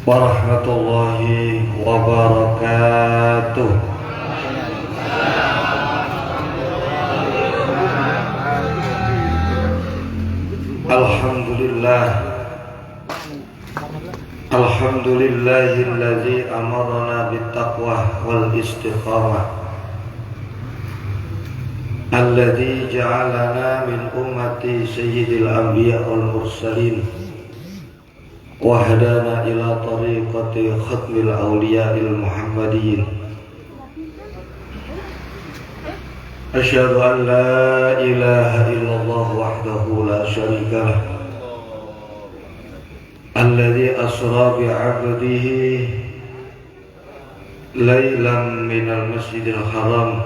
warahmatullahi wabarakatuh. Alhamdulillahilladzi amarna bittaqwa wal istiqamah, alladzi ja'alana min ummati sayyidil anbiya wal mursalin wa hadana ila tariqati khatmil awliya'il muhammadiyyin. Asyhadu an la ilaha illallah wahdahu la syarika lah, alladzi asra bi'abdihi laylan minal masjidil haram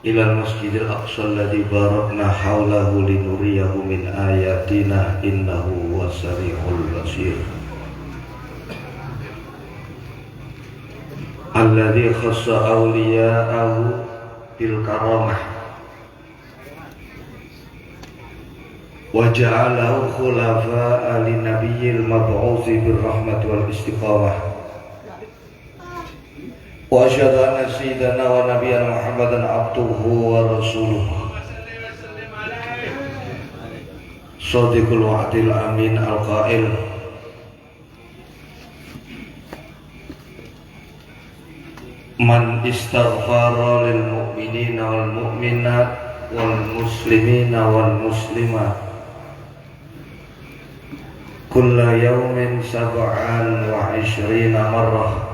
ilal masjidil aqsa alladzi barakna hawlahu linuriyahu min ayatina innahu wasari'ul basir. Alladzi khassa awliya'ahu bil karamah wa ja'alahu khulafa'a lin nabiyil mab'uthi bir rahmati wal istiqamah. Wa asyhadu anna sayyidana wa nabiyyana Muhammadan abduhu wa rasuluhu shadiqul wa'dil amin al-qail man istaghfara lil mu'minina wal mu'minat wal muslimina wal muslimat kulla yawmin sab'an wa 'ishrina marrah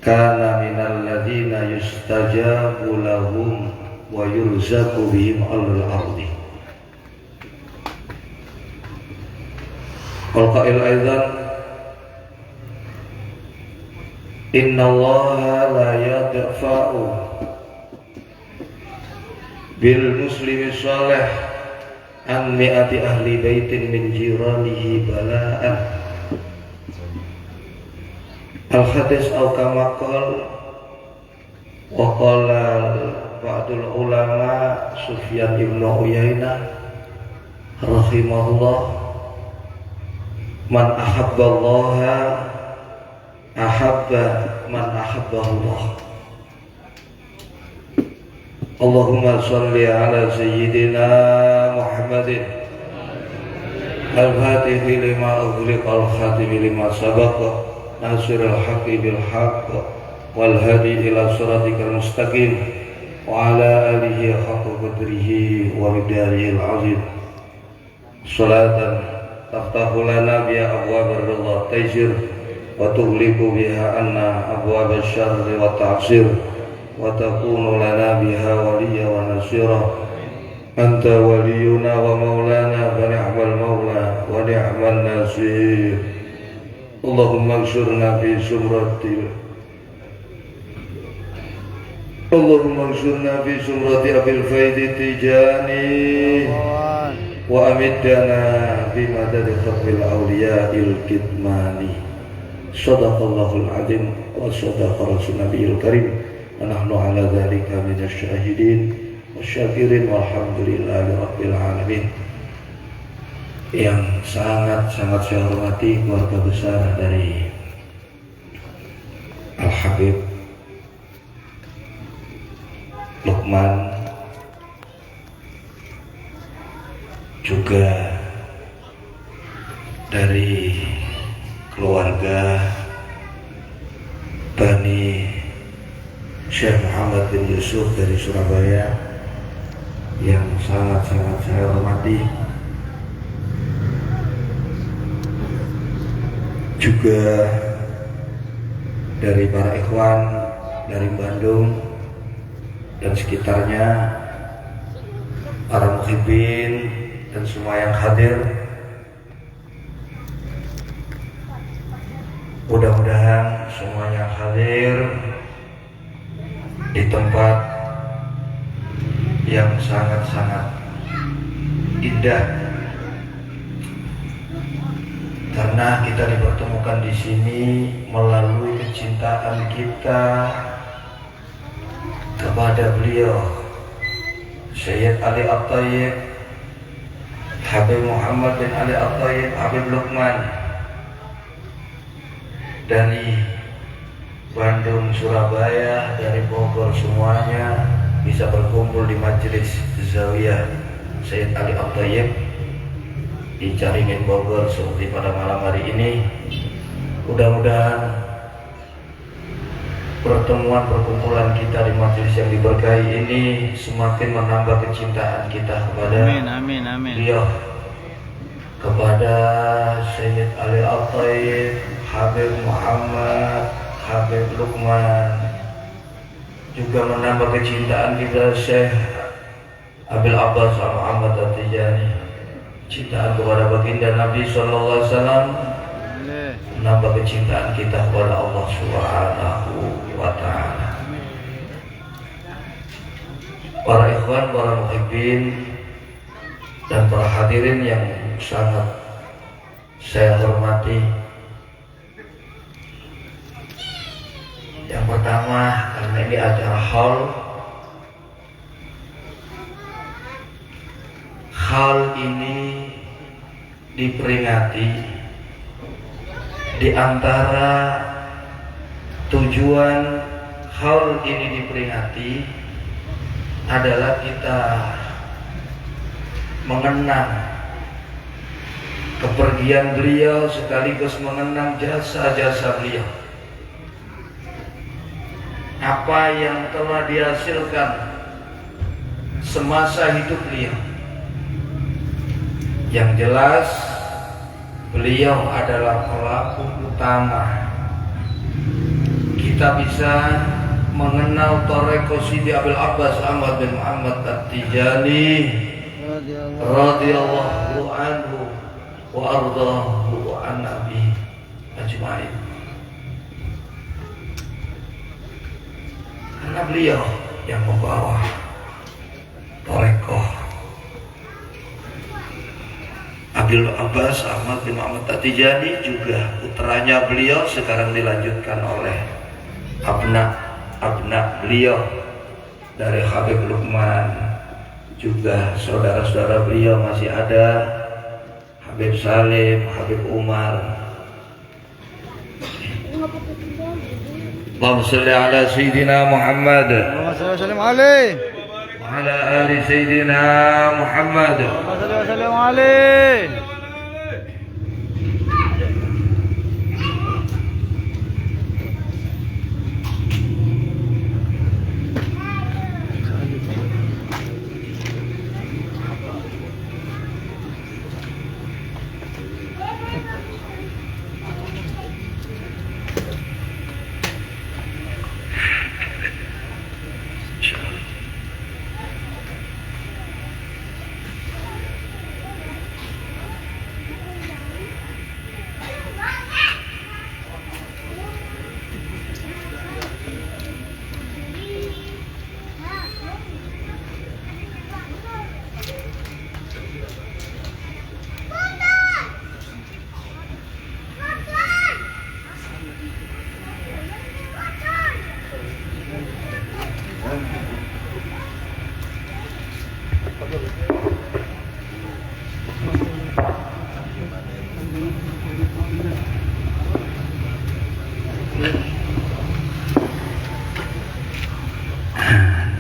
kana minal ladhina yustajabu lahum wa yurzaku bihim alal ardi. Qul qail aidan inna allaha la yadfa'u bil muslimi salih an mi'ati ahli baitin min jiranihi bala'an. Al-hadis au kama qala wa qala ba'dul ulama Sufyan ibn Uyainah rahimahullah, man ahabba allaha ahabba man ahabbahu Allah. Allahumma salli ala sayyidina Muhammadin al-fatihi lima ughliqa al-khatimi lima sabaqa nasirul haqqi bil haqq wal hadi ila siratikal mustaqim wa ala alihi haqqa qadrihi wa miqdarihil azim. Salatan taftahu lana biha abwabir ridha taysir wa tughliqu biha anna abwabash syarri wa ta'sir wa takunu lana biha waliyya wa nasira. Anta waliyuna wa maulana wa ni'mal maula wa ni'mal nasir. Allahumma ansurna fi sumrati abil faidi tijani wa amiddana bimadadi khatmil awliya'il kitmani. Sadaqallahul azim wa sadaqa rasul nabiyil karim wa nahnu ala dhalika minasy syahidin wasyakirin walhamdulillahi rabbil alamin. Yang sangat-sangat saya hormati keluarga besar dari Al-Habib Luqman, juga dari keluarga Bani Syekh Muhammad bin Yusuf dari Surabaya yang sangat-sangat saya hormati, juga dari para ikhwan dari Bandung dan sekitarnya, para muhibbin dan semua yang hadir. Mudah-mudahan semuanya hadir di tempat yang sangat-sangat indah, karena kita dipertemukan di sini melalui kecintaan kita kepada beliau Sayyid Ali At-Thayyib, Habib Muhammad bin Ali At-Thayyib, Habib Luqman, dari Bandung, Surabaya, dari Bogor, semuanya bisa berkumpul di majelis Zawiyah Sayyid Ali At-Thayyib di Caringin, Bogor seperti pada malam hari ini. Mudah-mudahan pertemuan perkumpulan kita di majelis yang diberkahi ini semakin menambah kecintaan kita kepada beliau, kepada Sayyid Ali At-Thayyib, Habib Muhammad, Habib Luqman, juga menambah kecintaan kita Syekh Abil Abbas Muhammad At-Tijani, cintaan kepada baginda Nabi Sallallahu Alaihi Wasallam, menambah kecintaan kita kepada Allah Subhanahu wa Ta'ala. Para ikhwan, para muhibbin, dan para hadirin yang sangat saya hormati, yang pertama, karena ini acara hal ini diperingati di antara tujuan hal ini diperingati adalah kita mengenang kepergian beliau sekaligus mengenang jasa-jasa beliau, apa yang telah dihasilkan semasa hidup beliau. Yang jelas beliau adalah pelaku utama kita bisa mengenal Thariqah Sidi Abil Abbas Ahmad bin Muhammad At-Tijani radhiyallahu anhu wa ardahu wa an nabi ajma'in. Karena beliau yang membawa Thariqah Abil Abbas Ahmad bin Muhammad At-Tijani, juga putranya beliau sekarang dilanjutkan oleh abna beliau dari Habib Luqman, juga saudara-saudara beliau masih ada, Habib Salim, Habib Umar. Allahumma shalli ala Sayyidina Muhammad Allahumma salli wa sallim alaihi wa ala ali Sayyidina Muhammad. Allahumma salli wa sallim alaihi.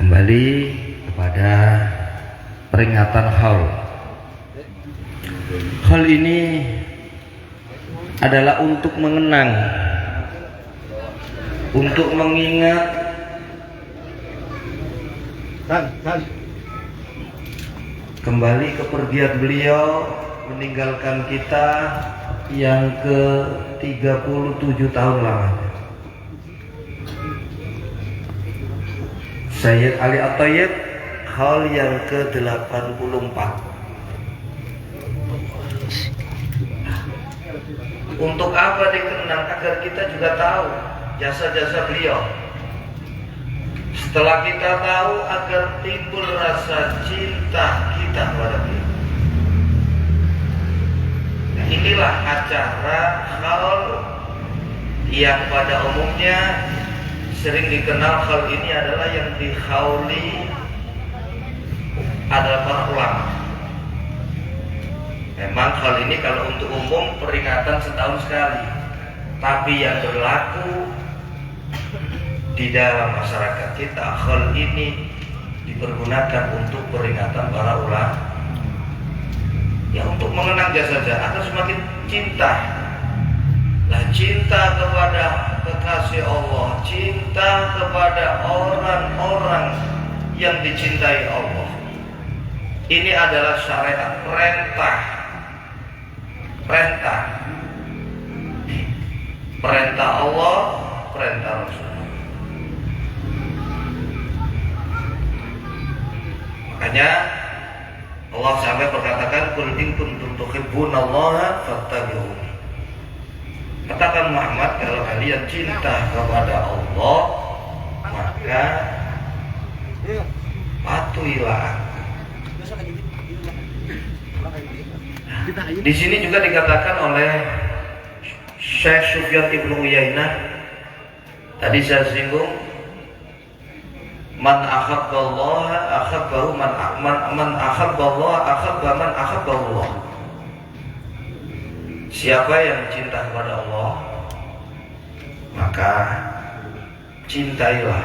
Kembali kepada peringatan haul. Haul ini adalah untuk mengenang, untuk mengingat kembali kepergian beliau meninggalkan kita yang ke-37 tahun lamanya. Sayyid Ali At-Thayyib hal yang ke-84. Untuk apa dikenang? Agar kita juga tahu jasa-jasa beliau. Setelah kita tahu, agar timbul rasa cinta kita kepada beliau. Nah, inilah acara hal yang pada umumnya sering dikenal. Hal ini adalah yang dihauli adalah para ulama. Memang hal ini kalau untuk umum peringatan setahun sekali, Tapi yang berlaku di dalam masyarakat kita, hal ini dipergunakan untuk peringatan para ulama, ya untuk mengenang jasa-jasa agar semakin cinta. Nah, cinta kepada kekasih Allah, cinta kepada orang-orang yang dicintai Allah, ini adalah syariat, perintah Allah, perintah Rasul. Makanya Allah sampai berkatakan, "Qul in kuntum tuhibbunallaha fattabi'uni." Katakan Muhammad, kalau kalian cinta kepada Allah, maka patuhilah. Di sini juga dikatakan oleh Syekh Sufyan Ibnu Uyainah, tadi saya singgung, man ahabballaha ahabbahu man ahabballaha ahabba man ahabballah. Siapa yang cinta kepada Allah, maka cintailah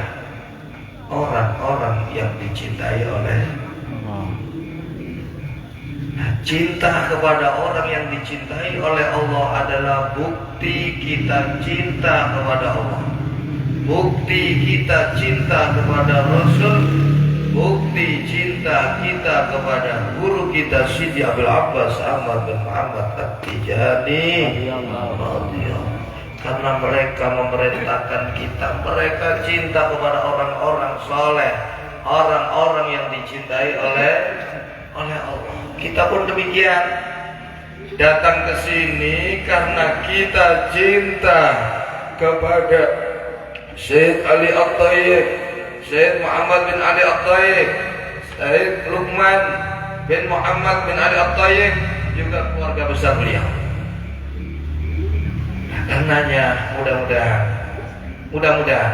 orang-orang yang dicintai oleh Allah. Nah, cinta kepada orang yang dicintai oleh Allah adalah bukti kita cinta kepada Allah, bukti kita cinta kepada Rasul, bukti cinta kita kepada guru kita Sidi Abil Abbas Ahmad bin Muhammad At-Tijani. Karena mereka memerintahkan kita, mereka cinta kepada orang-orang soleh, orang-orang yang dicintai oleh Allah. Kita pun demikian, datang ke sini karena kita cinta kepada Syed Ali At-Tayyib, Syed Muhammad bin Ali At-Tayyib, Syed Luqman bin Muhammad bin Ali At-Tayyib, juga keluarga besar beliau. Nah, karenanya mudah-mudahan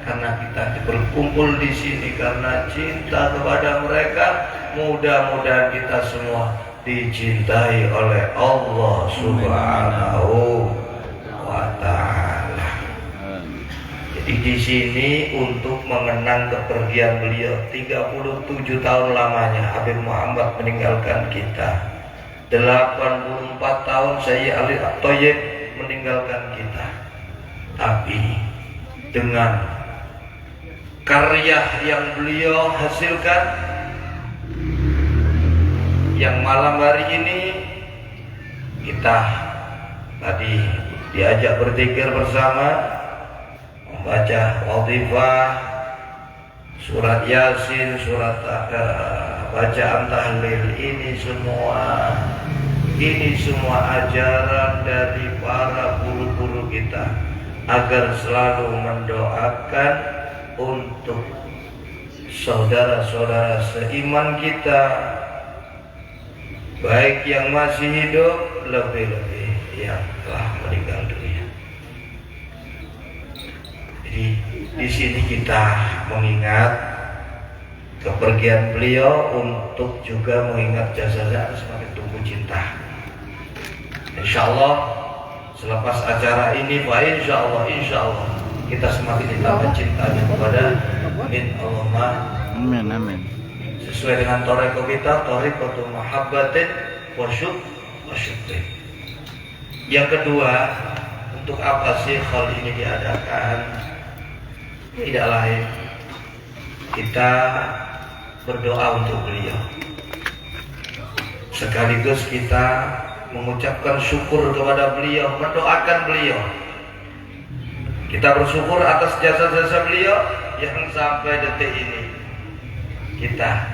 karena kita berkumpul di sini karena cinta kepada mereka, mudah-mudahan kita semua dicintai oleh Allah Subhanahu wa Ta'ala. Jadi di sini untuk mengenang kepergian beliau, 37 tahun lamanya Habib Muhammad meninggalkan kita, 84 tahun Syekh Ali At-Tayyib meninggalkan kita. Tapi dengan karya yang beliau hasilkan, yang malam hari ini kita tadi diajak berzikir bersama, membaca wadhifah, surat Yasin, surat bacaan tahlil, ini semua ajaran dari para guru-guru kita agar selalu mendoakan untuk saudara-saudara seiman kita, baik yang masih hidup, lebih-lebih yang telah meninggal dunia. Jadi di sini kita mengingat kepergian beliau untuk juga mengingat jasa-jasa semakin tumbuh cinta. Insyaallah selepas acara ini, insyaallah kita semakin ditambah cintanya kepada Allah. Amin. Sesuai dengan thariqah kita, thariqatul mahabbatin wa syukrin. Yang kedua, untuk apa sih hal ini diadakan? Tidak lain, kita berdoa untuk beliau, sekaligus kita mengucapkan syukur kepada beliau, mendoakan beliau. Kita bersyukur atas jasa-jasa beliau yang sampai detik ini kita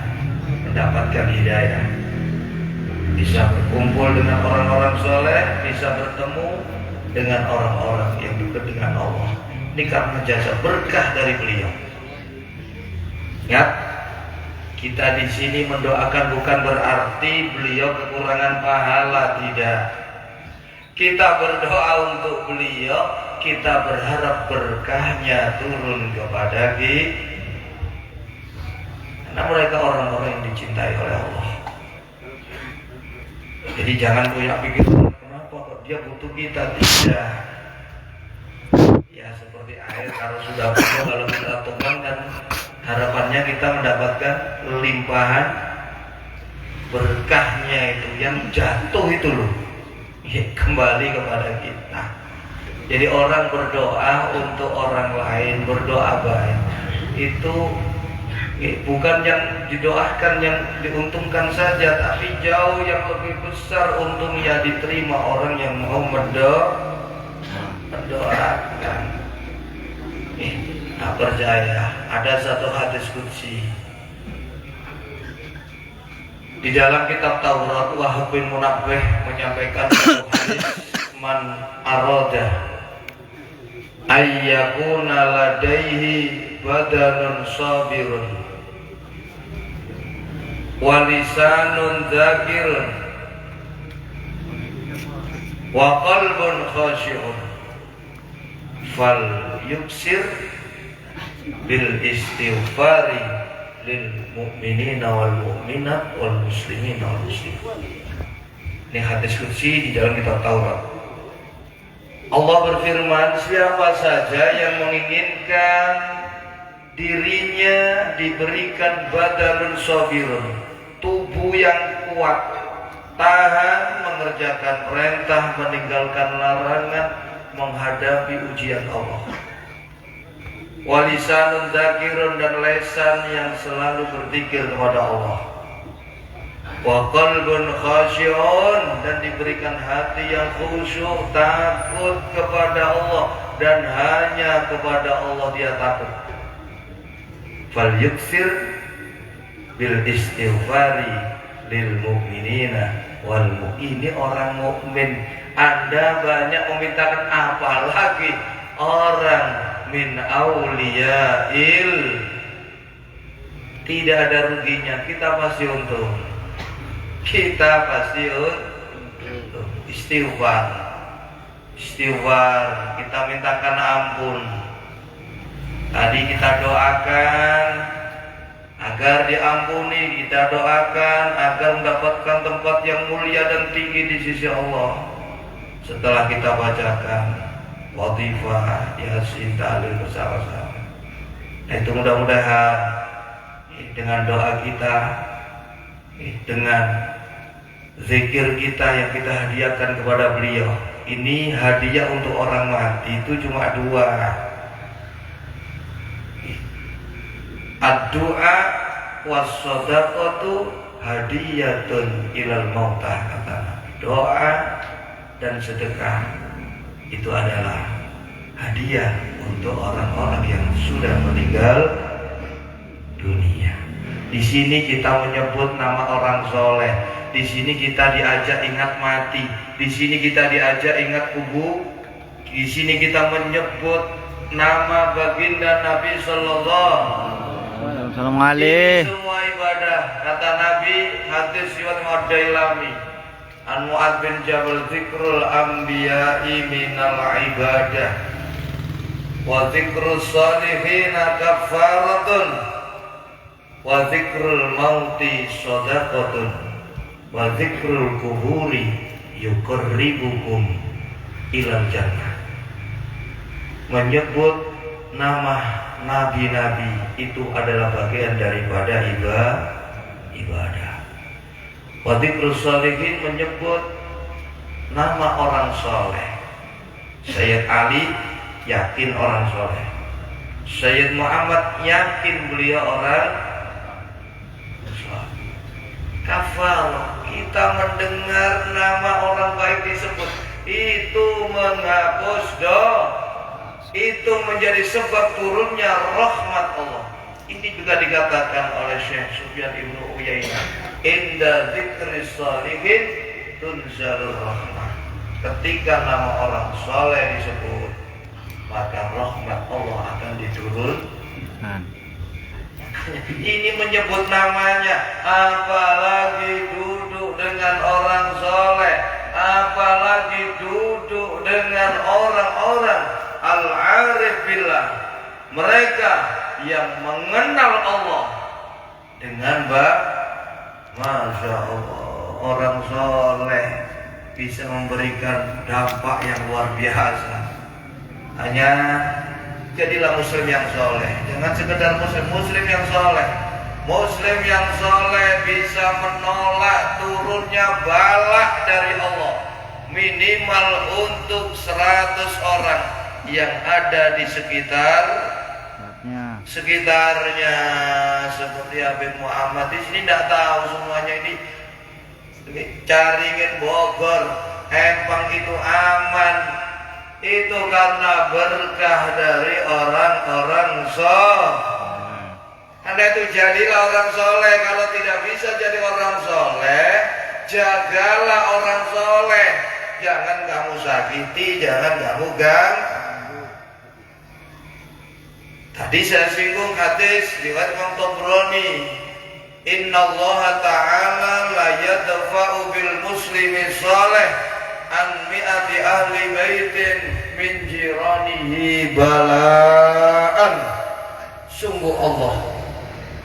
mendapatkan hidayah, bisa berkumpul dengan orang-orang soleh, bisa bertemu dengan orang-orang yang dekat dengan Allah. Ini karena jasa berkah dari beliau. Ingat, kita di sini mendoakan bukan berarti beliau kekurangan pahala, tidak. Kita berdoa untuk beliau, kita berharap berkahnya turun kepada kita, karena mereka orang-orang yang dicintai oleh Allah. Jadi jangan punya pikiran kenapa kok dia butuh kita, tidak. seperti air kalau sudah penuh, kalau kita tuangkan harapannya kita mendapatkan limpahan berkahnya itu yang jatuh itu loh, ya, kembali kepada kita. Jadi orang berdoa untuk orang lain, berdoa baik itu bukan yang didoakan yang diuntungkan saja, tapi jauh yang lebih besar untungnya diterima orang yang mau mendoakan. Nah, percaya ada satu hadis qudsi di dalam kitab Taurat. Wahab bin Munabbih menyampaikan satu hadis, man arada ayyakuna ladaihi badanun sabirun walisanun dzakirun wa qalbun khashi'un fal yuksir bil istighfari lil mu'minina wal mu'minat wal muslimina wal muslimat. Ini hadis qudsi di dalam kitab Taurat. Allah berfirman, siapa saja yang menginginkan dirinya diberikan badanun sabirun, tubuh yang kuat, tahan mengerjakan perintah, meninggalkan larangan, menghadapi ujian Allah. Walisanun dzakirun, dan lesan yang selalu berzikir kepada Allah. Wa qalbun khashi'un, dan diberikan hati yang khusyuk, takut kepada Allah, dan hanya kepada Allah dia takut. Fal yuksir bil istighfari lil mu'minina wal mu'mini, orang mukmin. Anda banyak memintakan, apalagi orang min auliyail. Tidak ada ruginya, kita pasti untung. Kita pasti untung. Istighfar, kita mintakan ampun. Tadi kita doakan agar diampuni, kita doakan agar mendapatkan tempat yang mulia dan tinggi di sisi Allah. Setelah kita bacakan Wadhifah, Yasin, Tahlil bersama-sama. Nah, itu mudah-mudahan dengan doa kita, dengan zikir kita yang kita hadiahkan kepada beliau, ini hadiah untuk orang mati itu cuma dua. Ad-du'a was-shadaqatu hadiyatun ilal mautah, kata Nabi. Doa dan sedekah itu adalah hadiah untuk orang-orang yang sudah meninggal dunia. Di sini kita menyebut nama orang soleh. Di sini kita diajak ingat mati. Di sini kita diajak ingat kubur. Di sini kita menyebut nama baginda Nabi Sallallahu Alaihi Wasallam. Ini semua ibadah. Kata Nabi, hadis riwayat Mu'addailami, an Mu'adz bin Jabal, zikrul anbiya'i minal ibadah wa zikrus salihina kafaratun wa zikrul mauti shadaqatun wa zikrul kuburi yuqarribukum ilal jannah. Menyebut nama nabi-nabi itu adalah bagian daripada ibadah. Wa dzikrus shalihin, menyebut nama orang soleh. Sayyid Ali yakin orang soleh. Sayyid Muhammad yakin beliau orang soleh. Kafalah, kita mendengar nama orang baik disebut, itu menghapus dosa. Itu menjadi sebab turunnya rahmat Allah. Ini juga dikatakan oleh Syekh Sufyan Ibnu Uyainah, inda dzikris shalihin tunzalur rahmah. Ketika nama orang soleh disebut, maka rahmat Allah akan diturunkan. Ini menyebut namanya, apalagi duduk dengan orang soleh, apalagi duduk dengan orang-orang al-arif billah, mereka yang mengenal Allah dengan Masya Allah. Orang soleh bisa memberikan dampak yang luar biasa. Hanya jadilah muslim yang soleh. Jangan sekedar muslim yang soleh. Muslim yang soleh bisa menolak turunnya bala dari Allah minimal untuk 100 orang yang ada di sekitarnya. Seperti Habib Muhammad di sini tidak tahu semuanya ini. Caringin Bogor, Empang itu aman. Itu karena berkah dari orang-orang soleh. Anda itu jadilah orang soleh. Kalau tidak bisa jadi orang soleh, jagalah orang soleh. Jangan kamu sakiti, jangan kamu ganggu. Tadi saya singgung hadis riwayat Imam Tabrani. Innallaha ta'ala la yadfa'u bil muslimi salih an mi'ati ahli baitin min jiranihi bala'an. Sungguh Allah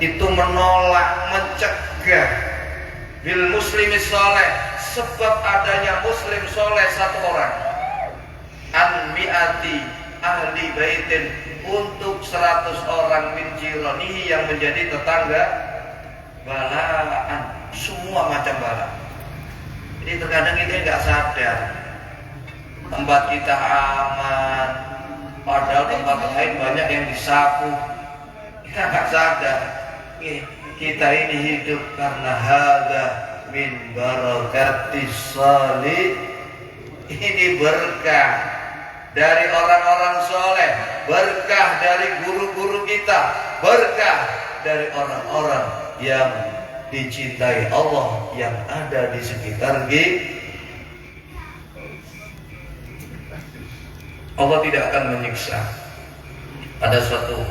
itu menolak, mencegah bil muslimi salih, sebab adanya muslim soleh satu orang, an mi'ati ahli baitin, untuk 100 orang min jiranihi yang menjadi tetangga, balaan, semua macam bala. Jadi terkadang kita nggak sadar tempat kita aman, padahal tempat lain banyak yang disapu. Kita nggak sadar kita ini hidup karena hada min barakatis salih. Ini berkah dari orang-orang soleh, berkah dari guru-guru kita, berkah dari orang-orang yang dicintai Allah yang ada di sekitar kita. Allah tidak akan menyiksa pada suatu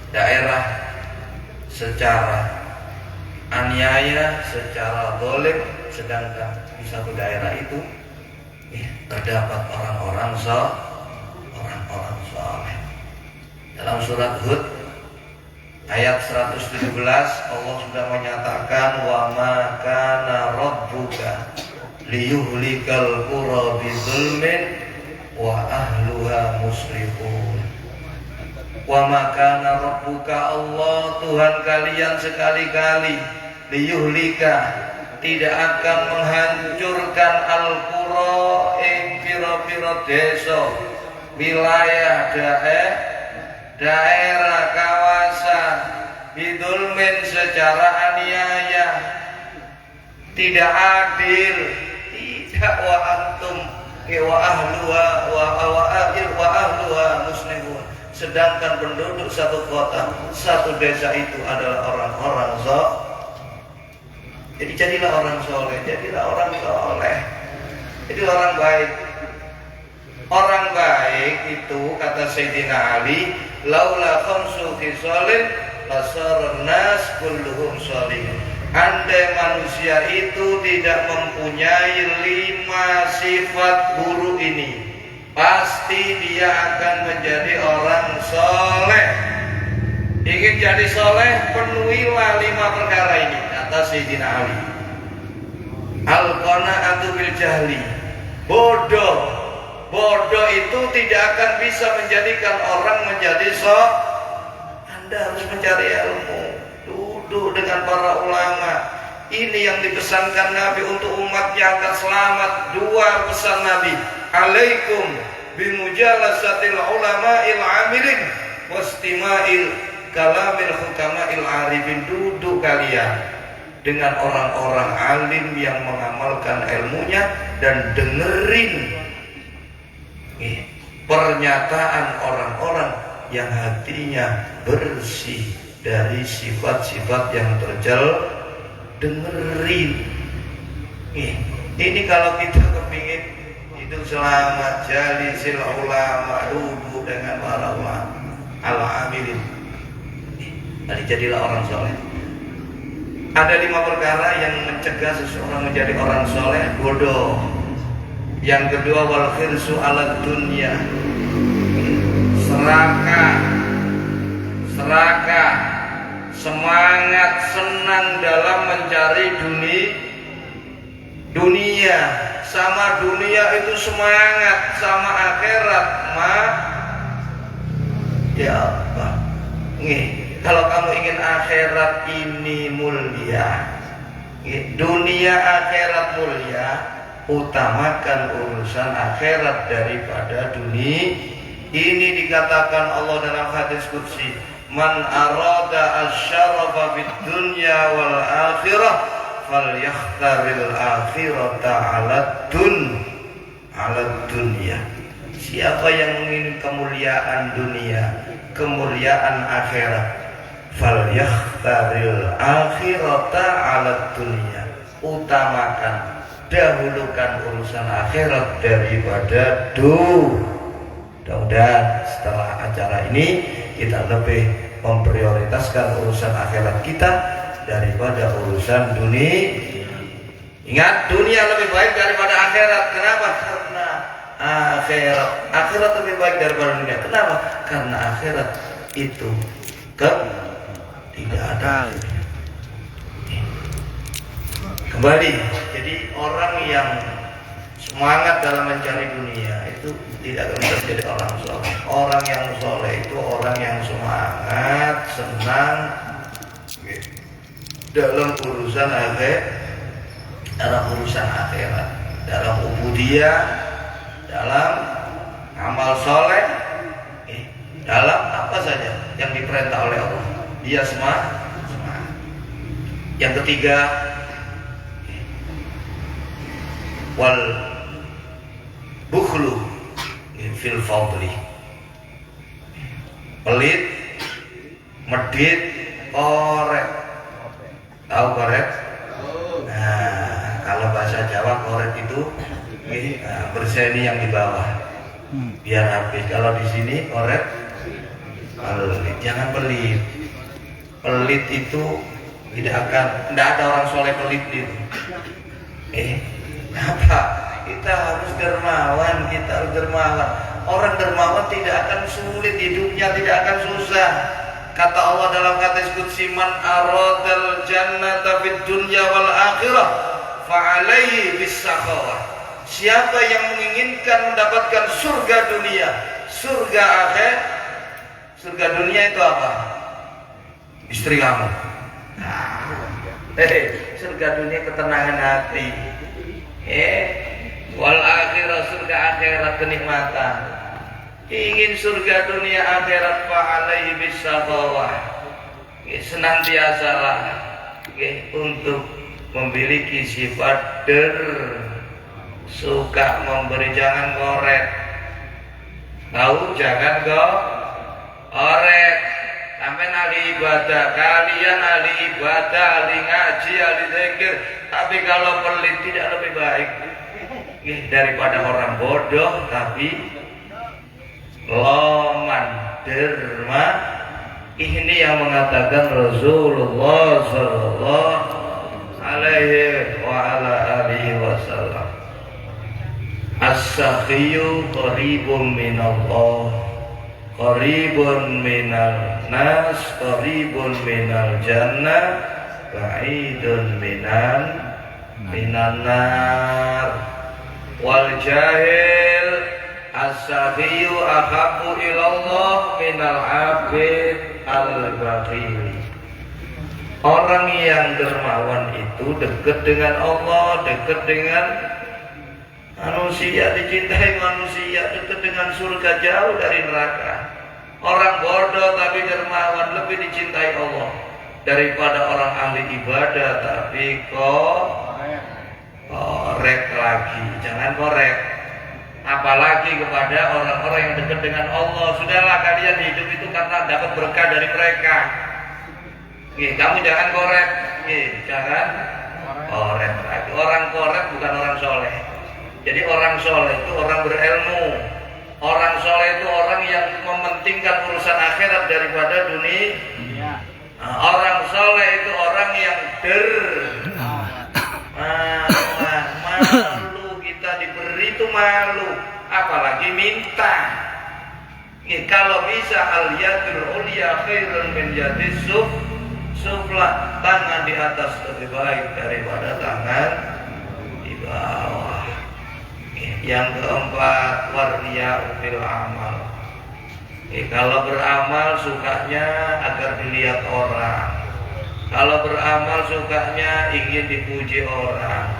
daerah secara aniaya, secara zalim, sedangkan di satu daerah itu terdapat orang-orang soleh. Dalam surat Hud ayat 117 Allah sudah menyatakan wa ma kana rabbuka liyuhlikal qura bidzulmin wa ahluha muslihun. Wa ma kana rabbuka, Allah Tuhan kalian sekali-kali liyuhlika, tidak akan menghancurkan al-qura ing pira-pira desa, wilayah daerah kawasan bidulmin secara aniaya, tidak adil, tidak wa antum wa ahluha muslimun, sedangkan penduduk satu kota, satu desa itu adalah orang-orang soleh. Jadi jadilah orang soleh, jadilah orang soleh, jadilah orang baik. Orang baik itu kata Sayyidina Ali, laula khamsu khisalin lasarun nas kulluhum salihin. Andai manusia itu tidak mempunyai 5 sifat buruk ini, pasti dia akan menjadi orang soleh. Ingin jadi soleh, penuhilah 5 perkara ini, kata Sayyidina Ali. Al-qana'atu bil jahli, bodoh itu tidak akan bisa menjadikan orang menjadi soleh. Anda harus mencari ilmu, duduk dengan para ulama. Ini yang dipesankan Nabi untuk umatnya agar selamat. 2 pesan Nabi, alaikum bimujalasatil ulama'il amilin wastima'il kalamil hukama'il arifin. Duduk kalian dengan orang-orang alim yang mengamalkan ilmunya dan dengerin pernyataan orang-orang yang hatinya bersih dari sifat-sifat yang tercela. Dengerin. Ini kalau kita kepingin itu selamat, jalisil ulama, duduk dengan para ulama al-amilin. Jadi jadilah orang soleh. Ada 5 perkara yang mencegah seseorang menjadi orang soleh, bodoh. Yang kedua, wal khirsu ala dunya, serakah, semangat, senang dalam mencari dunia. Sama dunia itu semangat, sama akhirat Ya Allah. Nih, kalau kamu ingin akhirat ini mulia, dunia akhirat mulia, utamakan urusan akhirat daripada dunia. Ini dikatakan Allah dalam hadis qudsi, man arada asyarafa fid dunya wal akhirah falyakhtaril akhirata ala dunya. Siapa yang ingin kemuliaan dunia, kemuliaan akhirat, falyakhtaril akhirata ala dunya, utamakan, dahulukan urusan akhirat daripada mudah-mudahan setelah acara ini kita lebih memprioritaskan urusan akhirat kita daripada urusan dunia. Ingat, dunia lebih baik daripada akhirat. Kenapa? Karena akhirat lebih baik daripada dunia. Kenapa? Karena akhirat itu tidak ada. Kembali, jadi orang yang semangat dalam mencari dunia itu tidak akan bisa menjadi orang soleh. Orang yang soleh itu orang yang semangat, senang dalam urusan akhirat, dalam ubudiyah, dalam amal soleh, dalam apa saja yang diperintah oleh Allah, dia semangat. Yang ketiga, wal bukhlu fil fadli, pelit, medit, koret. Tahu koret? Nah, kalau bahasa Jawa koret itu berseni yang di bawah biar habis. Kalau di sini koret pelit. Jangan pelit. Pelit itu tidak ada orang soleh pelit itu. Apa? Kita harus dermawan, Orang dermawan tidak akan sulit hidupnya, tidak akan susah. Kata Allah dalam hadis qudsi, man aradal jannata fid dunya wal akhirah fa alaihi bis-sakhawah. Siapa yang menginginkan mendapatkan surga dunia, surga akhir, surga dunia itu apa? Istri kamu. Surga dunia ketenangan hati. Wal akhirah, surga akhirat kenikmatan. Ingin surga dunia akhirat fa alaihi bis-sakhawah. Senantiasalah untuk memiliki sifat suka memberi, jangan ngoret. Tahu, jangan ngoret. Sampai ahli ibadah, kalian ahli ibadah, ahli ngaji, ahli zikir, tapi kalau pelit tidak lebih baik daripada orang bodoh tapi loman derma. Ini yang mengatakan Rasulullah sallallahu alaihi wa ala alihi wasallam, as-sakhiyu qaribun minallah, qaribun minal nas, qaribun minal jannah, ba'idun minan nar. Wal jahil as-sakhiyu ahabbu ilallah minal abid al-bakhil. Orang yang dermawan itu dekat dengan Allah, dekat dengan manusia, dicintai manusia, dekat dengan surga, jauh dari neraka. Orang bodoh tapi dermawan lebih dicintai Allah daripada orang ahli ibadah tapi korek lagi. Jangan korek, apalagi kepada orang-orang yang dekat dengan Allah. Sudahlah, kalian hidup itu karena dapat berkah dari mereka. Kamu jangan korek, jangan korek lagi. Orang korek bukan orang soleh. Jadi orang soleh itu orang berilmu. Orang soleh itu orang yang mementingkan urusan akhirat daripada dunia. Orang soleh itu orang yang malu. Kita diberi itu malu, apalagi minta. Kalau bisa al-yadul ulya khairun min yadis sufla, tangan di atas lebih baik daripada tangan di bawah. Yang keempat, warniya'u fil amal. Kalau beramal sukanya agar dilihat orang. Kalau beramal sukanya ingin dipuji orang.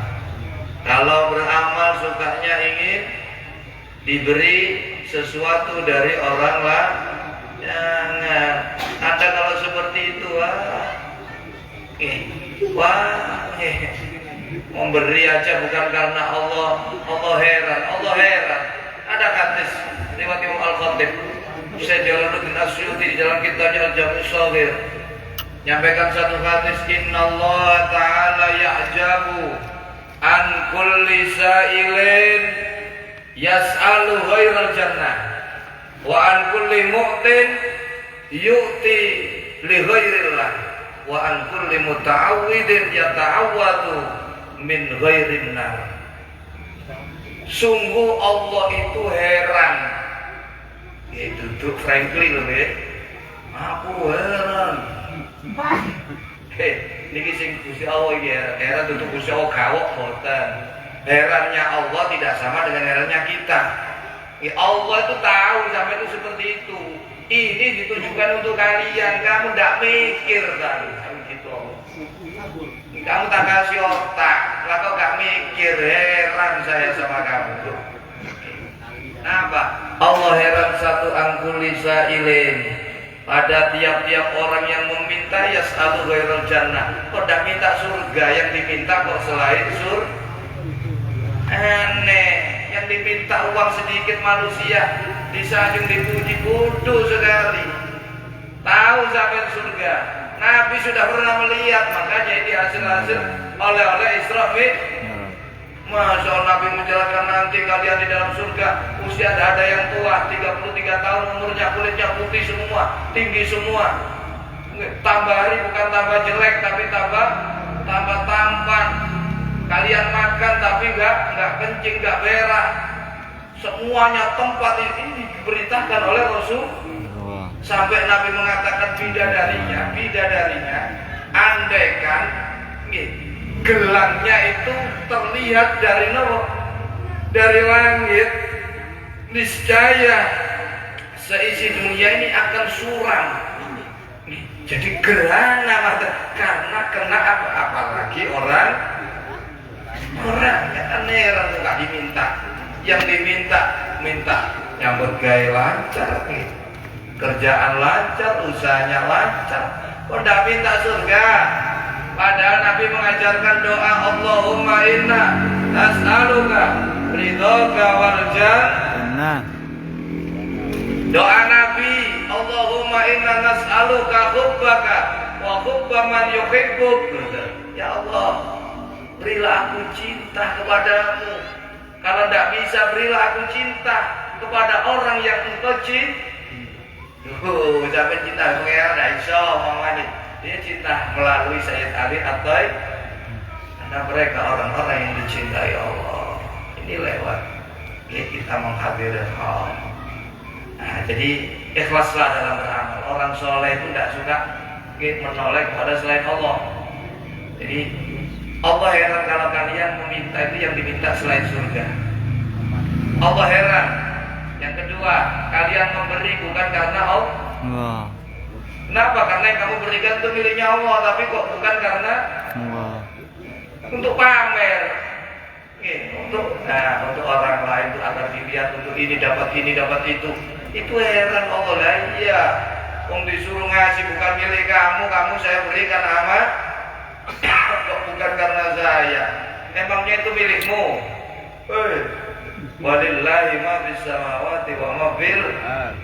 Kalau beramal sukanya ingin diberi sesuatu dari orang lain. Jangan. Anda kalau seperti itu, memberi aja bukan karena Allah. Allah heran. Ada hadis riwayat Imam Al-Khatib, Syekh Jalaluddin Asyuti di dalam kitabnya Al-Jami' Shaghir nyampaikan satu hadis, innallaha ta'ala ya'jabu an kulli sa'ilin yas'alu ghairal jannah wa an kulli mu'tin yu'ti li ghairillah wa an kulli muta'awwidin yata'awwadu min ghairin nar. Sungguh Allah itu heran. Ya duduk frankly loh ya. Aku heran. Niki sing Gusti Allah iki heran duduk Gusti Allah gawok boten. Herannya Allah tidak sama dengan herannya kita. Allah itu tahu sampai itu seperti itu. Ini ditujukan untuk kalian. Kamu tidak mikir kan? Gitu Allah. Kamu tak kasih otak, kalau gak mikir, heran saya sama kamu. Kenapa? Allah heran satu angkuli sa'ilin. Pada tiap-tiap orang yang meminta yas'alu ghairal jannah. Kok tidak minta surga, yang diminta kok selain surga? Aneh, yang diminta uang sedikit manusia, disanjung dipuji, bodoh sekali. Tahu sampai surga. Nabi sudah pernah melihat, makanya ini hasil-hasil oleh-oleh Isra Mi'raj. Masya Allah, Nabi menjelaskan nanti kalian di dalam surga usia ada yang tua 33 tahun umurnya, kulitnya putih semua, tinggi semua. Tambah hari bukan tambah jelek tapi tambah tampan. Kalian makan tapi enggak kencing, enggak berak. Semuanya tempat ini diberitakan oleh Rasul. Sampai Nabi mengatakan bidadarinya, andaikan gelangnya itu terlihat dari langit, niscaya seisi dunia ini akan suram. Jadi gerhana karena kena apalagi orang yang aneh, nggak diminta, yang minta nyambut gaya lancar kerjaan lancar, usahanya lancar. Kok tidak minta surga? Padahal Nabi mengajarkan doa, Allahumma inna nas'aluka ridhoka wal jannah. Doa Nabi, Allahumma inna nas'aluka hubbaka wa hubba man yuhibbuk. Ya Allah, berilah aku cinta kepadamu. Kalau tidak bisa, berilah aku cinta kepada orang yang engkau cinta. Sampai cinta pengen tidak bisa ngomongin. Dia cinta melalui Sayyid Ali At-Taib. Karena mereka orang-orang yang dicintai Allah. Ini lewat kita menghadiri Allah. Nah, jadi ikhlaslah dalam beramal. Orang soleh itu tidak suka menoleh kepada selain Allah. Jadi Allah heran kalau kalian meminta itu yang diminta selain surga. Allah heran. Yang kedua, kalian memberi bukan karena Allah. Kenapa? Karena yang kamu berikan itu miliknya Allah, tapi kok bukan karena untuk pamer. Untuk orang lain, untuk agar dilihat, untuk ini dapat itu. Itu heran Allah lah. Iya, disuruh ngasih bukan milik kamu saya berikan amat. Kok bukan karena saya? Emangnya itu milikmu? Walillahi ma fis samawati wa ma fil ardh.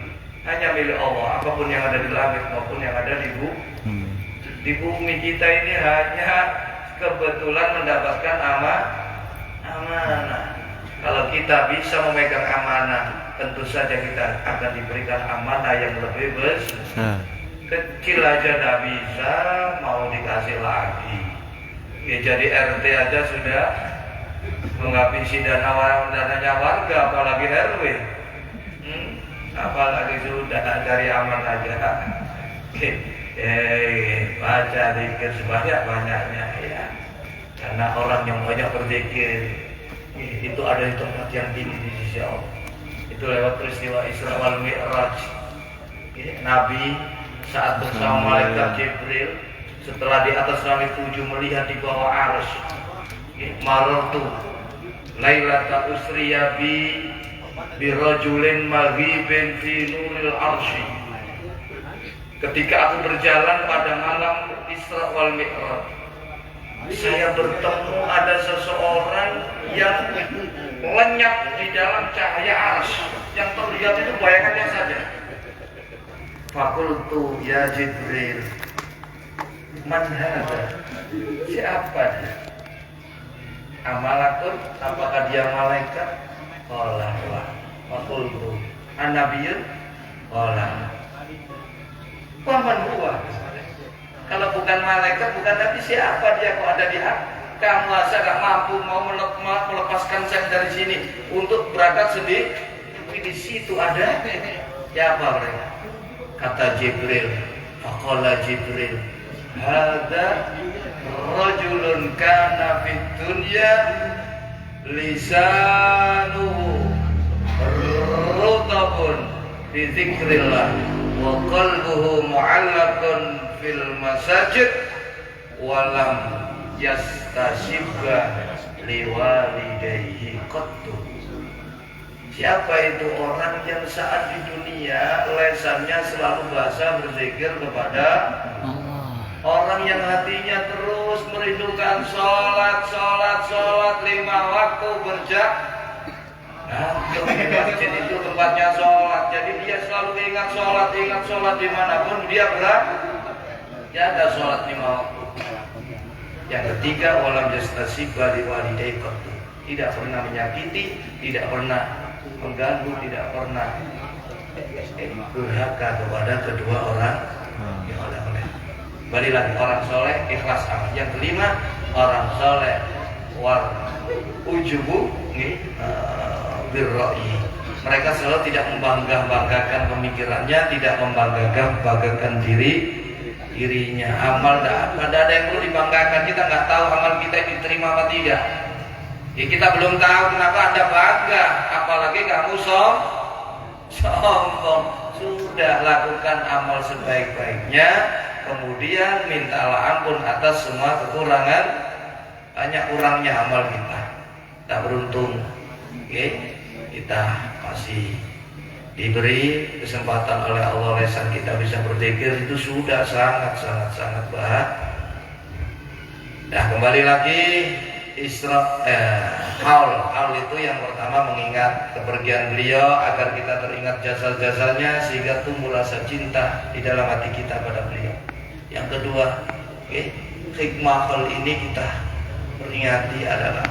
Hanya milik Allah, apapun yang ada di langit maupun yang ada di bumi. Di bumi kita ini hanya kebetulan mendapatkan amanah. Kalau kita bisa memegang amanah, tentu saja kita akan diberikan amanah yang lebih besar. Kecil aja tidak bisa, mau dikasih lagi. Ya, jadi RT aja sudah menghabisi dananya warga, apalagi RW. Apalagi sudah dari aman aja. Baca zikir sebanyak-banyaknya ya. Karena orang yang banyak berzikir itu ada di tempat yang tinggi di sisi Allah. Itu lewat peristiwa Isra wal Mi'raj. Nabi saat bersama malaikat Jibril setelah di atas langit 7 melihat di bawah arsy. Marartu lailata usriya bi rajulin maghibin fi nuril arsy. Ketika aku berjalan pada malam Isra wal Mi'raj, saya bertemu ada seseorang yang lenyap di dalam cahaya arsy. Yang terlihat itu bayangannya saja. Fakultu ya Jibril, man hadza? Siapa dia? Amalakun, apakah dia malaikat? Qala wa. Fakultu annabiyun? Qala. Paman huwa. Kalau bukan malaikat, bukan nabi, siapa dia kok ada di kamu? Asa gak mampu mau melepaskan saya dari sini untuk berangkat sendiri? Tapi di situ ada siapa mereka? Kata Jibril, faqala Jibril, hadza rajulun kana fid dunya lisanuhu rutabun bi dzikrillah wa qalbuhu mu'allaqun fil masajid wa lam yastasibba liwalidayhi qattu. Siapa itu orang yang saat di dunia lesannya selalu bahasa berzikir kepada Allah. Orang yang hatinya terus merindukan sholat 5 waktu di masjid itu tempatnya sholat. Jadi dia selalu ingat sholat dimanapun dia berada. Ya ada sholat 5 waktu. Yang ketiga, walam yastasibba liwalidayhi qattu. Tidak pernah menyakiti, tidak pernah mengganggu, tidak pernah durhaka kepada kedua orang yang oleh. Kembali lagi, orang soleh ikhlas amal. Yang kelima, orang soleh war ujubu birroi. Mereka selalu tidak membanggakan pemikirannya, tidak membanggakan dirinya. Amal tidak ada yang perlu dibanggakan. Kita nggak tahu amal kita diterima apa tidak. Ya, kita belum tahu kenapa Anda bangga, apalagi kamu sombong. Sudah lakukan amal sebaik-baiknya, kemudian mintalah ampun atas semua kekurangan. Banyak kurangnya amal kita, tak beruntung. Kita masih diberi kesempatan oleh Allah, lesan kita bisa berzikir, itu sudah sangat bahagia. Nah, kembali lagi haul itu yang pertama mengingat kepergian beliau agar kita teringat jasa-jasanya sehingga tumbuh rasa cinta di dalam hati kita pada beliau. Yang kedua, hikmah haul ini kita peringati adalah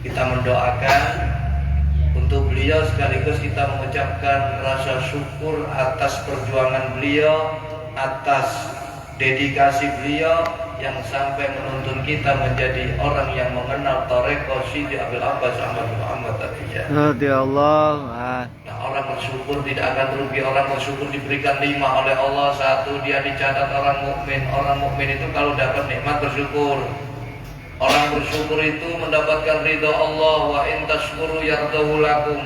kita mendoakan untuk beliau, sekaligus kita mengucapkan rasa syukur atas perjuangan beliau, atas dedikasi beliau yang sampai menuntun kita menjadi orang yang mengenal Thariqah Sidi Abil Abbas Ahmad bin Muhammad At-Tijani. Ya Allah. Nah, orang bersyukur tidak akan rugi. Orang bersyukur diberikan 5 oleh Allah. 1, dia dicatat orang mukmin. Orang mukmin itu kalau dapat nikmat bersyukur. Orang bersyukur itu mendapatkan ridha Allah. Wa in tashkuru yardahu lakum.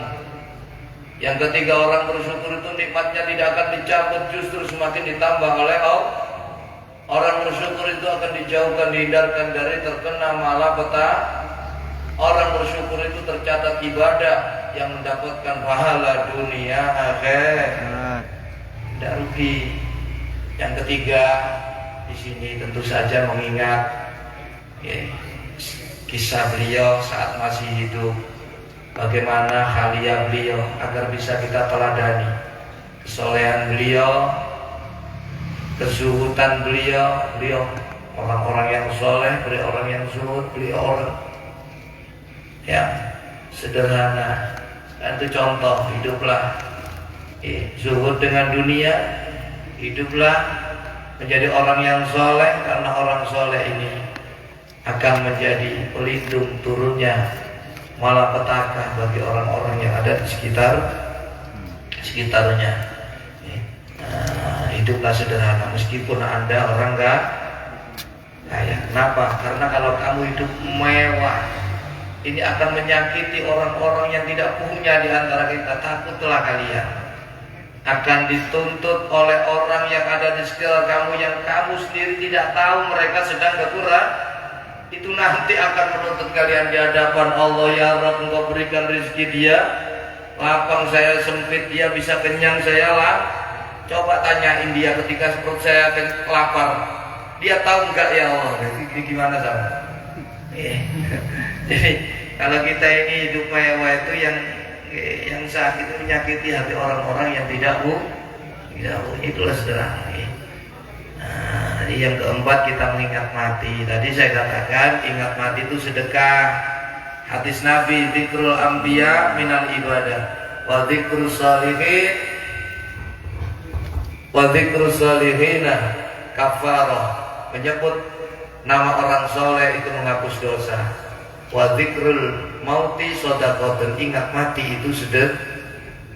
Yang ketiga, orang bersyukur itu nikmatnya tidak akan dicabut, justru semakin ditambah oleh Allah. Orang bersyukur itu akan dijauhkan, dihindarkan dari terkena malapetaka. Orang bersyukur itu tercatat ibadah yang mendapatkan pahala dunia akhirat. Tidak rugi. Yang ketiga, di sini tentu saja mengingat kisah beliau saat masih hidup. Bagaimana halia beliau agar bisa kita teladani. Kesolehan beliau, kezuhudan beliau orang-orang yang soleh, beliau orang yang zuhud, beliau orang yang sederhana. Dan itu contoh, hiduplah zuhud dengan dunia, hiduplah menjadi orang yang soleh, karena orang soleh ini akan menjadi pelindung turunnya malapetaka bagi orang-orang yang ada di sekitarnya. Hiduplah sederhana meskipun Anda orang gak kaya. Kenapa? Karena kalau kamu hidup mewah, ini akan menyakiti orang-orang yang tidak punya di antara kita. Takutlah kalian akan dituntut oleh orang yang ada di sekitar kamu yang kamu sendiri tidak tahu mereka sedang kekurangan. Itu nanti akan menuntut kalian di hadapan Allah. Ya Rabb, Engkau berikan rezeki dia, lapang saya sempit, dia bisa kenyang saya lah. Coba tanyain dia ketika perut saya lapar, dia tahu enggak ya Allah? Ini gimana sama? Jadi kalau kita ini hidup mewah itu yang sakit itu menyakiti hati orang-orang yang tidak itulah sederhana. Nah, jadi yang keempat kita mengingat mati. Tadi saya katakan ingat mati itu sedekah. Hadis Nabi, dzikrul anbiya minal ibadah wa dzikrus salihin wa dzikrus salihina kafarah. Menyebut nama orang soleh itu menghapus dosa. Wa dzikrul mauti shadaqah, ingat mati itu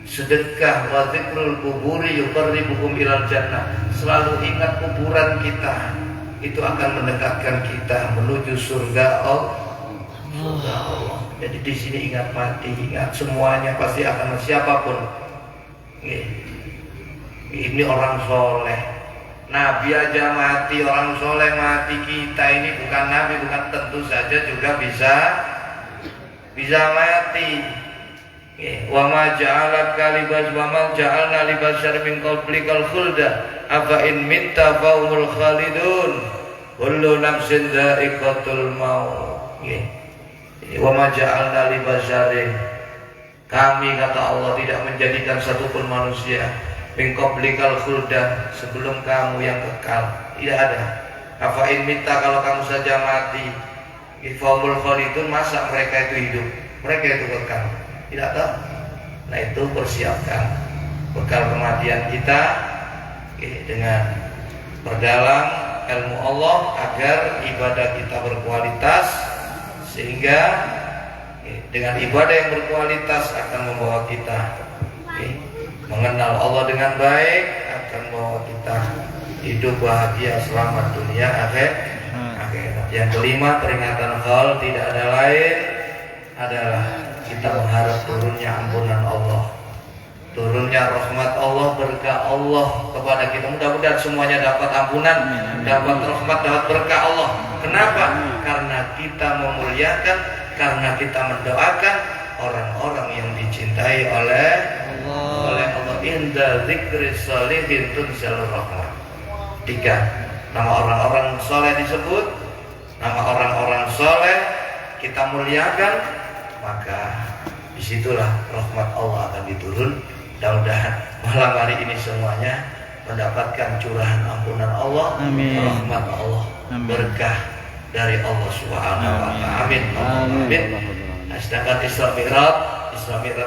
sedekah. Wa dzikrul kuburi yuqarribukum ilal jannah, selalu ingat kuburan kita itu akan mendekatkan kita menuju surga Allah. Jadi di sini ingat mati, ingat semuanya pasti akan siapapun. Ini orang soleh, Nabi aja mati, orang soleh mati. Kita ini bukan Nabi, bukan tentu saja juga bisa mati. Wa ma ja'alaka libas wa ma ja'alna libasar min qablikal khulda afa in mitta faumul khalidun kullu nafsin dha'iqatul maut. Wa ma ja'alna libasarin, kami kata Allah tidak menjadikan satupun manusia min qablikal khulda, sebelum kamu yang kekal, tidak ada. Afa in mitta, kalau kamu saja mati, faumul khalidun, masa mereka itu hidup, mereka itu kekal, tidak tahu. Nah itu persiapkan bekal kematian kita dengan perdalam ilmu Allah agar ibadah kita berkualitas, sehingga dengan ibadah yang berkualitas akan membawa kita mengenal Allah dengan baik, akan membawa kita hidup bahagia selamat dunia akhirat. Yang kelima, peringatan hal tidak ada lain adalah kita mengharap turunnya ampunan Allah, turunnya rahmat Allah, berkah Allah kepada kita. Mudah-mudahan semuanya dapat ampunan, dapat rahmat, dapat berkah Allah. Kenapa? Karena kita memuliakan, karena kita mendoakan orang-orang yang dicintai oleh Allah. Inda dzikri sholihin tunzalur rahmah. 3, nama orang-orang soleh disebut, nama orang-orang soleh kita muliakan, maka disitulah rahmat Allah akan diturun. Mudah-mudahan malam hari ini semuanya mendapatkan curahan ampunan Allah, rahmat Allah, berkah dari Allah Subhanahu wa Ta'ala. Amin. Amin. Nah, sedangkan Isra Mi'raj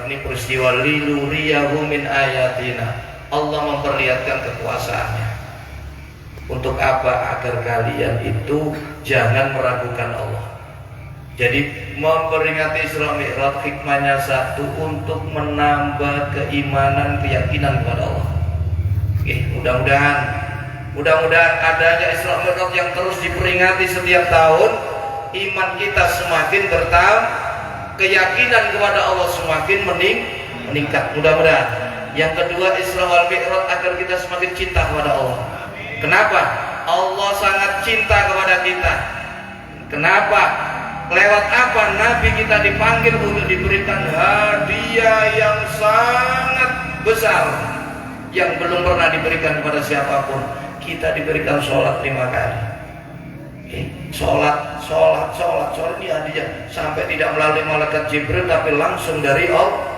ini peristiwa liluriyahu min ayatina. Allah memperlihatkan kekuasaannya. Untuk apa? Agar kalian itu jangan meragukan Allah. Jadi memperingati Isra Mi'raj hikmahnya satu, untuk menambah keimanan, keyakinan kepada Allah. Mudah-mudahan adanya Isra Mi'raj yang terus diperingati setiap tahun, iman kita semakin bertambah, keyakinan kepada Allah semakin meningkat. Mudah-mudahan. Yang kedua, Isra wal Mi'raj agar kita semakin cinta kepada Allah. Kenapa? Allah sangat cinta kepada kita. Kenapa? Lewat apa Nabi kita dipanggil untuk diberikan hadiah yang sangat besar, yang belum pernah diberikan kepada siapapun. Kita diberikan sholat 5 kali. Sholat ini hadiah, sampai tidak melalui malaikat Jibril, tapi langsung dari Allah.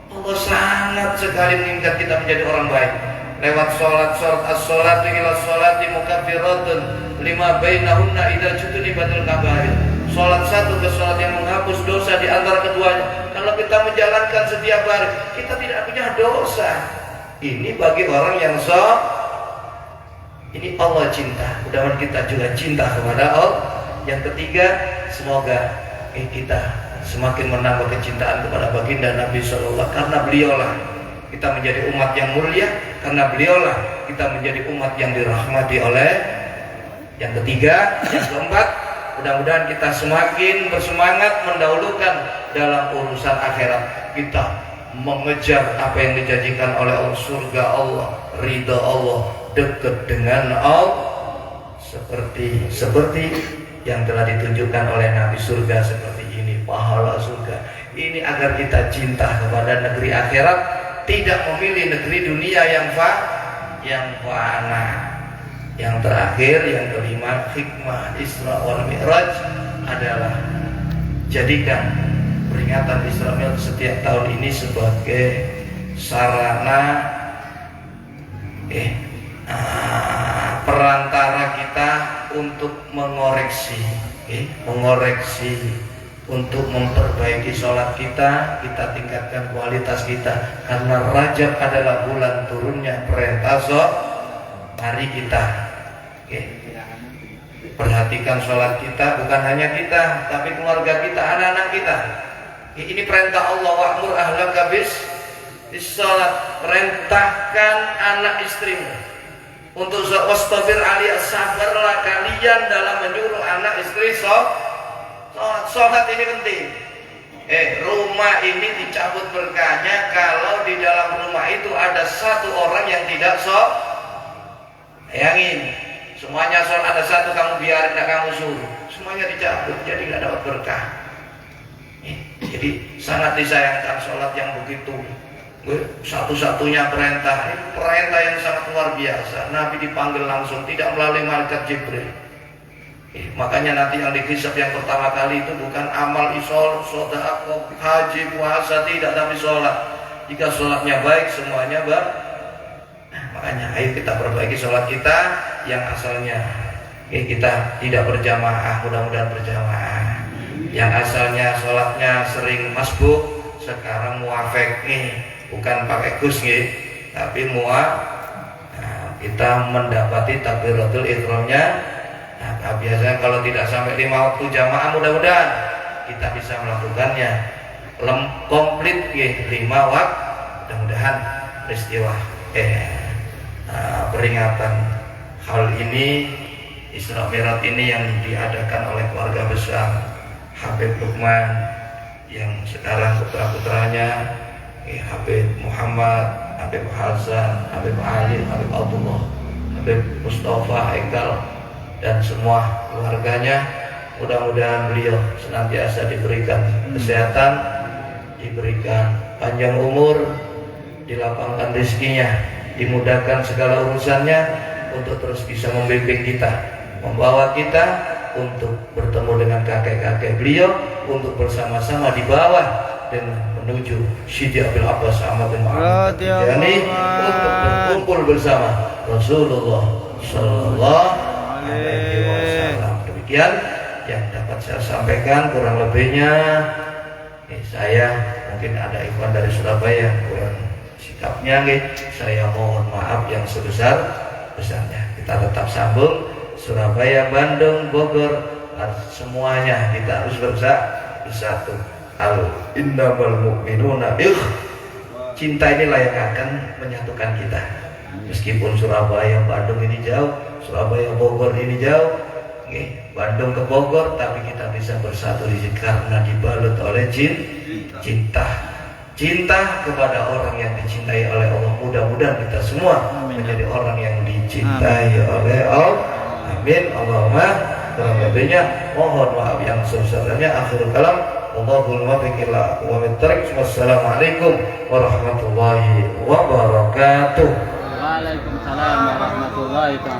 Allah sangat sekali menginginkan kita menjadi orang baik. Lewat sholat as-sholatu ila sholati mukaffiratun lima bainahunna idza jutunibatul kabair. Sholat satu ke sholat yang menghapus dosa di antara keduanya. Kalau kita menjalankan setiap hari, kita tidak punya dosa. Ini bagi orang yang ini Allah cinta. Mudah-mudahan kita juga cinta kepada Allah. Yang ketiga, semoga kita semakin menambah kecintaan kepada baginda Nabi SAW, karena beliaulah kita menjadi umat yang mulia, karena beliaulah kita menjadi umat yang dirahmati oleh. Yang ketiga, yang keempat, mudah-mudahan kita semakin bersemangat mendahulukan dalam urusan akhirat kita. mengejar apa yang dijanjikan oleh Allah, surga Allah, ridha Allah, dekat dengan Allah, seperti yang telah ditunjukkan oleh Nabi. Surga seperti ini, pahala surga ini agar kita cinta kepada negeri akhirat, tidak memilih negeri dunia yang fana. Yang terakhir, yang kelima, hikmah Isra wal Mi'raj adalah jadikan peringatan Isra Mi'raj setiap tahun ini sebagai sarana perantara kita untuk mengoreksi, untuk memperbaiki sholat kita tingkatkan kualitas kita, karena Rajab adalah bulan turunnya perintah sholat. Mari kita perhatikan sholat kita, bukan hanya kita, tapi keluarga kita, anak-anak kita. Ini perintah Allah, wa'mur ahlaka bis sholat, perintahkan anak istrimu untuk wastabir alias, sabarlah kalian dalam menyuruh anak istri sholat ini penting. Rumah ini dicabut berkahnya kalau di dalam rumah itu ada satu orang yang tidak sholat. Bayangin, semuanya sholat, ada satu kamu biarin, tidak kamu suruh, semuanya dicabut, jadi nggak dapat berkah. Jadi sangat disayangkan sholat yang begitu satu-satunya perintah, ini perintah yang sangat luar biasa. Nabi dipanggil langsung, tidak melalui malaikat Jibril. Makanya nanti yang dihisab yang pertama kali itu bukan amal isol, sedekah, haji, puasa, tidak, tapi sholat. Jika sholatnya baik, semuanya baik. Makanya ayo kita perbaiki sholat kita yang asalnya kita tidak berjamaah, mudah-mudahan berjamaah. Yang asalnya sholatnya sering masbuk, sekarang muafek bukan pakai gus tapi kita mendapati takbiratul ihramnya. Biasanya kalau tidak sampai 5 waktu jamaah, mudah-mudahan kita bisa melakukannya komplit 5 waktu. Mudah-mudahan peristiwa peringatan hal ini, Isra Mi'raj ini yang diadakan oleh keluarga besar Habib Lukman, yang sekarang putra-putranya Habib Muhammad, Habib Hasan, Habib Ali, Habib Abdullah, Habib Mustafa, Ekal, dan semua keluarganya. Mudah-mudahan beliau senantiasa diberikan kesehatan, diberikan panjang umur, dilapangkan rezekinya, dimudahkan segala urusannya untuk terus bisa membimbing kita, membawa kita untuk bertemu dengan kakek-kakek beliau, untuk bersama-sama di bawah dengan menuju Syidi Abil Abbas Ahmad bin Muhammad Tijani, untuk berkumpul bersama Rasulullah Sallallahu Alaihi Wasallam. Demikian yang dapat saya sampaikan, kurang lebihnya saya mungkin ada ikhwan dari Surabaya kurang sikapnya, saya mohon maaf yang sebesar-besarnya. Kita tetap sambung Surabaya, Bandung, Bogor, semuanya kita harus bersatu. Innamal mu'minuna cinta inilah yang akan menyatukan kita. Meskipun Surabaya, Bandung ini jauh, Surabaya, Bogor ini jauh, Bandung ke Bogor, tapi kita bisa bersatu di sini karena dibalut oleh cinta kepada orang yang dicintai oleh Allah. Mudah-mudahan kita semua menjadi orang yang dicintai oleh Allah. Amin. Allahumma. Kurang lebihnya mohon maaf yang sebesar-besarnya. Akhirul kalam. Wallahul muwaffiq ila aqwamit thoriq. Wassalamualaikum warahmatullahi wabarakatuh. Waalaikumsalam warahmatullahi wabarakatuh.